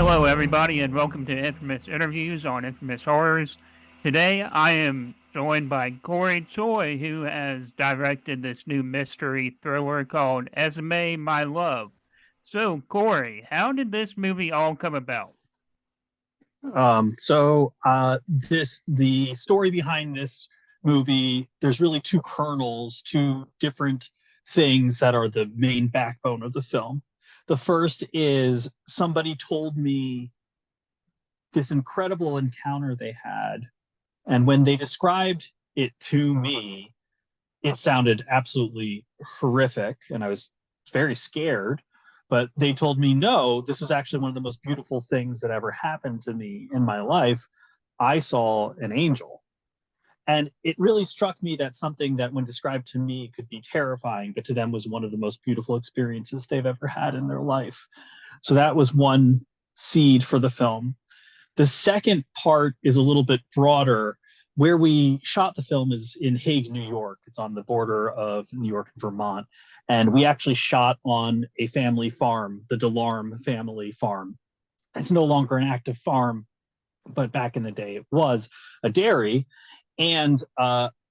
Hello, everybody, and welcome to Infamous Interviews on Infamous Horrors. Today, I am joined by Cory Choy, who has directed this new mystery thriller called Esme, My Love. So, Cory, how did this movie all come about? The story behind this movie, there's really two kernels, two different things that are the main backbone of the film. The first is somebody told me this incredible encounter they had, and when they described it to me, it sounded absolutely horrific, and I was very scared. But they told me, no, this was actually one of the most beautiful things that ever happened to me in my life. I saw an angel. And it really struck me that something that, when described to me, could be terrifying, but to them was one of the most beautiful experiences they've ever had in their life. So that was one seed for the film. The second part is a little bit broader. Where we shot the film is in Hague, New York. It's on the border of New York and Vermont. And we actually shot on a family farm, the DeLarme family farm. It's no longer an active farm, but back in the day it was a dairy. And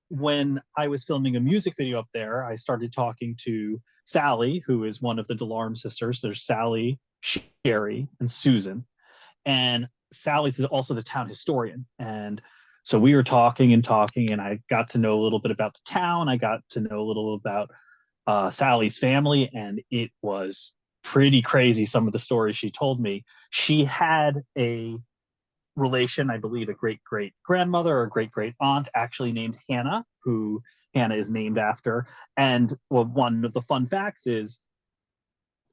when I was filming a music video up there, I started talking to Sally, who is one of the DeLarme sisters. There's Sally, Sherry, and Susan. And Sally's also the town historian. And so we were talking and talking, and I got to know a little bit about the town. I got to know a little about Sally's family, and it was pretty crazy, some of the stories she told me. She had a relation, I believe a great great grandmother or great great aunt, actually named Hannah, who Hannah is named after. And well, one of the fun facts is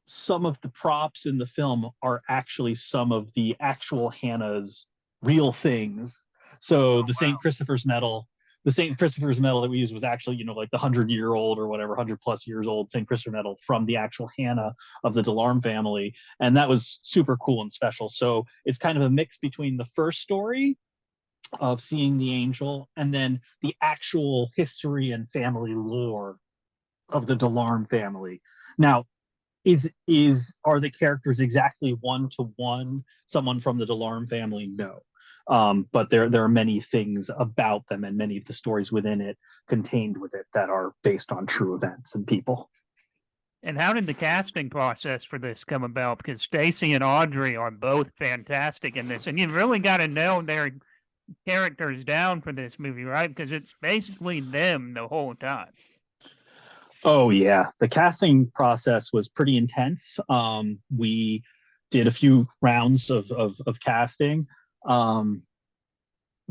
some of the props in the film are actually some of the actual Hannah's real things. So Oh, wow. The St. Christopher's medal that we used was actually, like the 100-year-old or whatever, 100+ years old St. Christopher medal from the actual Hannah of the DeLarme family. And that was super cool and special. So it's kind of a mix between the first story of seeing the angel and then the actual history and family lore of the DeLarme family. Now, is are the characters exactly one to one someone from the DeLarme family? No. But there are many things about them and many of the stories within it contained with it that are based on true events and people. And how did the casting process for this come about? Because Stacy and Audrey are both fantastic in this, and you really got to know their characters down for this movie, right? Because it's basically them the whole time. Oh yeah, the casting process was pretty intense. We did a few rounds of casting, um,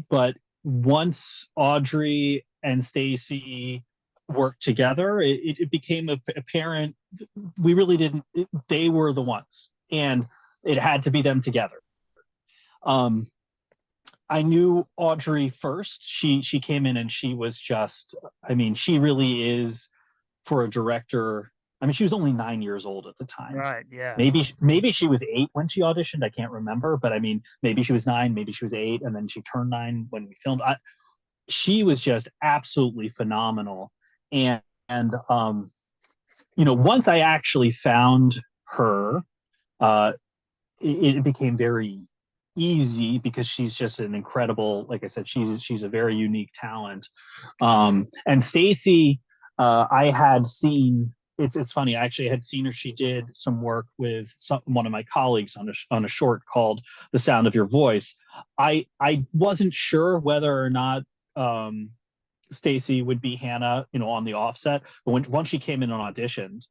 but once Audrey and Stacy worked together, it became apparent we really didn't. They were the ones, and it had to be them together. Um, I knew Audrey first. She came in and she was just. I mean, she really is for a director. I mean, she was only 9 years old at the time. Right, yeah. Maybe she was 8 when she auditioned. I can't remember, but I mean, maybe she was 9, maybe she was 8, and then she turned 9 when we filmed. She was just absolutely phenomenal. And once I actually found her, uh, it became very easy because she's just an incredible. Like I said, she's a very unique talent. And Stacy, I had seen. It's funny. I actually had seen her. She did some work with one of my colleagues on a short called "The Sound of Your Voice." I wasn't sure whether or not Stacy would be Hannah, on the offset. But once she came in and auditioned,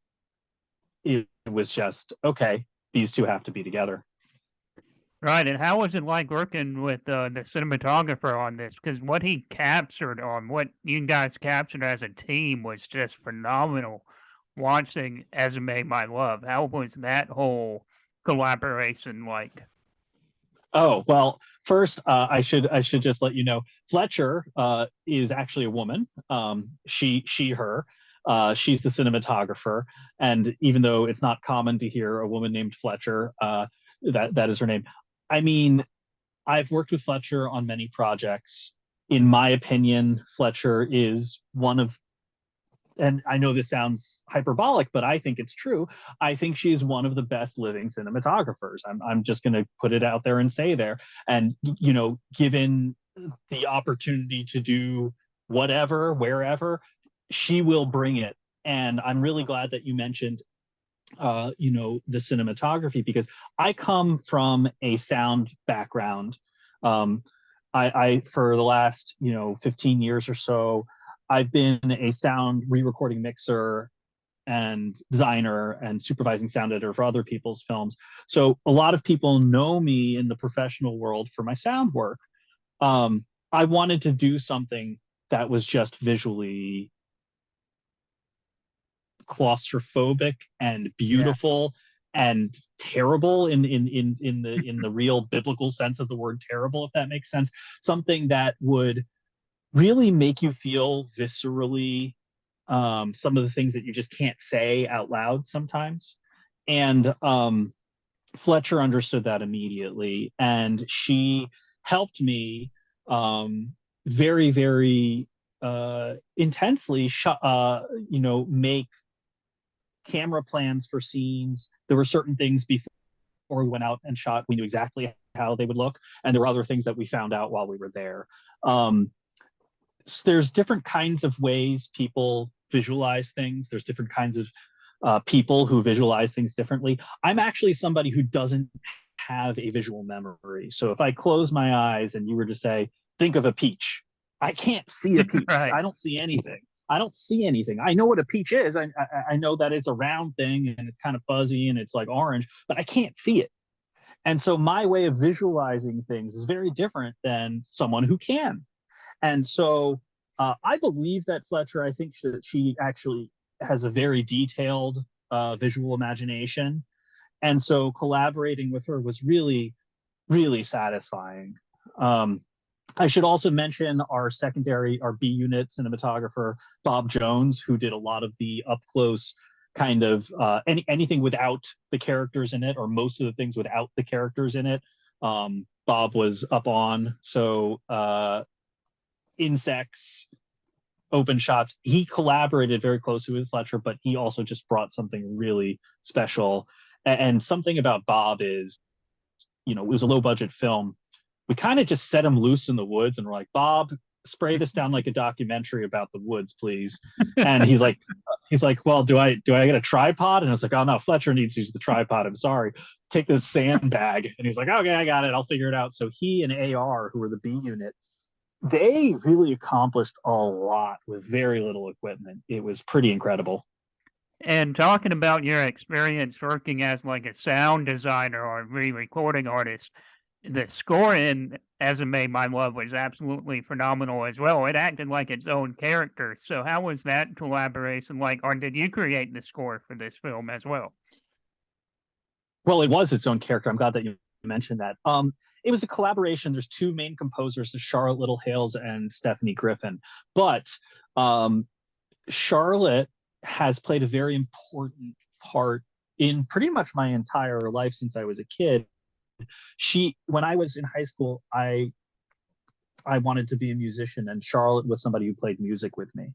it was just okay. These two have to be together. Right, and how was it like working with the cinematographer on this? Because what he captured on what you guys captured as a team was just phenomenal. Watching Esme, My Love, how was that whole collaboration like? Oh well, first I should just let you know Fletcher is actually a woman. Her. She's the cinematographer, and even though it's not common to hear a woman named Fletcher, that is her name. I mean, I've worked with Fletcher on many projects. In my opinion, Fletcher is one of and I know this sounds hyperbolic, but I think it's true. I think she is one of the best living cinematographers. I'm just going to put it out there and say there. And, you know, given the opportunity to do whatever, wherever, she will bring it. And I'm really glad that you mentioned, you know, the cinematography, because I come from a sound background. Um, I for the last, you know, 15 years or so, I've been a sound re-recording mixer and designer and supervising sound editor for other people's films. So a lot of people know me in the professional world for my sound work. I wanted to do something that was just visually claustrophobic and Yeah. beautiful and terrible in the real biblical sense of the word terrible, if that makes sense. Something that would really make you feel viscerally, some of the things that you just can't say out loud sometimes. And Fletcher understood that immediately, and she helped me, um, very, very intensely, you know, make camera plans for scenes. There were certain things before we went out and shot, we knew exactly how they would look, and there were other things that we found out while we were there. Um, there's different kinds of ways people visualize things. There's different kinds of people who visualize things differently. I'm actually somebody who doesn't have a visual memory. So if I close my eyes and you were to say, think of a peach, I can't see a peach. Right. I don't see anything. I don't see anything. I know what a peach is. I know that it's a round thing and it's kind of fuzzy and it's like orange, but I can't see it. And so my way of visualizing things is very different than someone who can. And so I believe that Fletcher, I think she actually has a very detailed visual imagination. And so collaborating with her was really, really satisfying. Um, I should also mention our secondary, our B unit cinematographer, Bob Jones, who did a lot of the up close kind of anything without the characters in it, or most of the things without the characters in it. Bob was up on. So insects, open shots. He collaborated very closely with Fletcher, but he also just brought something really special. And something about Bob is, you know, it was a low budget film. We kind of just set him loose in the woods and we're like, Bob, spray this down like a documentary about the woods, please. And he's like, well, do I get a tripod? And I was like, oh no, Fletcher needs to use the tripod. I'm sorry. Take this sandbag. And he's like, okay, I got it. I'll figure it out. So he and AR, who were the B unit, they really accomplished a lot with very little equipment. It was pretty incredible. And talking about your experience working as like a sound designer or re-recording artist, the score in As a May My Love was absolutely phenomenal as well. It acted like its own character. So how was that collaboration like, or did you create the score for this film as well? Well, it was its own character. I'm glad that you mentioned that. It was a collaboration. There's two main composers, Charlotte Little Hales and Stephanie Griffin. But um, Charlotte has played a very important part in pretty much my entire life since I was a kid. When I was in high school, I wanted to be a musician, and Charlotte was somebody who played music with me.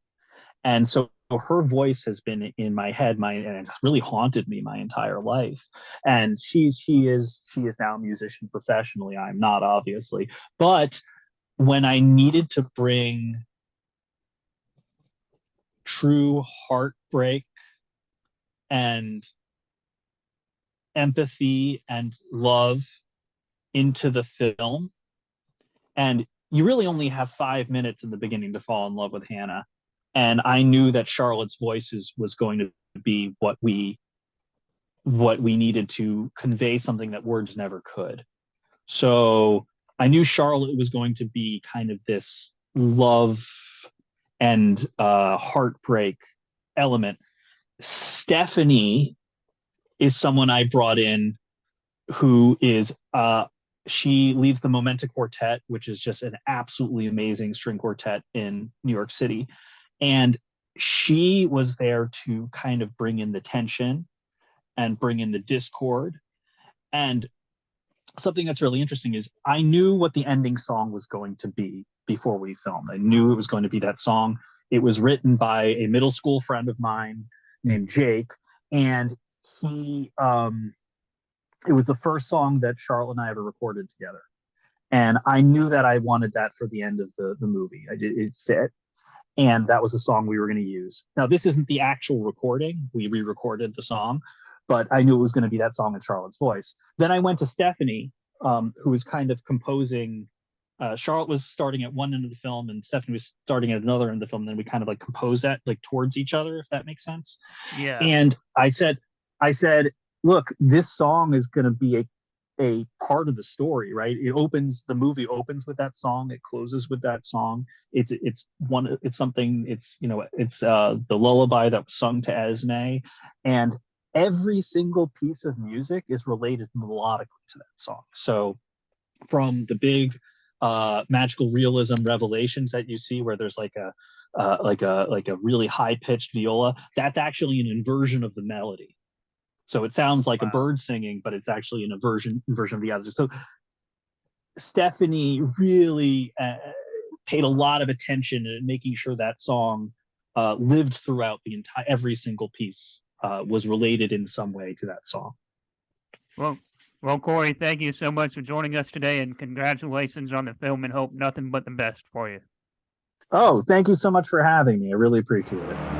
And so her voice has been in my head, and it's really haunted me my entire life. And she is now a musician professionally. I'm not, obviously, but when I needed to bring true heartbreak and empathy and love into the film, and you really only have 5 minutes in the beginning to fall in love with Hannah, and I knew that Charlotte's voice was going to be what we needed to convey something that words never could. So I knew Charlotte was going to be kind of this love and heartbreak element. Stephanie is someone I brought in who is she leads the Momenta Quartet, which is just an absolutely amazing string quartet in New York City. And she was there to kind of bring in the tension and bring in the discord. And something that's really interesting is I knew what the ending song was going to be before we filmed. I knew it was going to be that song. It was written by a middle school friend of mine named Jake, and he it was the first song that Charlotte and I ever recorded together. And I knew that I wanted that for the end of the movie. It fit. And that was the song we were going to use. Now, this isn't the actual recording. We re recorded the song, but I knew it was going to be that song in Charlotte's voice. Then I went to Stephanie, who was kind of composing. Charlotte was starting at one end of the film, and Stephanie was starting at another end of the film. And then we kind of like composed that like towards each other, if that makes sense. Yeah. And I said, look, this song is going to be a part of the story, right? The movie opens with that song, it closes with that song. It's something, it's the lullaby that was sung to Esme, and every single piece of music is related melodically to that song. So from the big magical realism revelations that you see where there's like a really high pitched viola, that's actually an inversion of the melody. So it sounds like a Wow. bird singing, but it's actually an inversion of the other. So Stephanie really paid a lot of attention in making sure that song lived throughout the entire every single piece was related in some way to that song. Well, well, Cory, thank you so much for joining us today, and congratulations on the film. And hope nothing but the best for you. Oh, thank you so much for having me. I really appreciate it.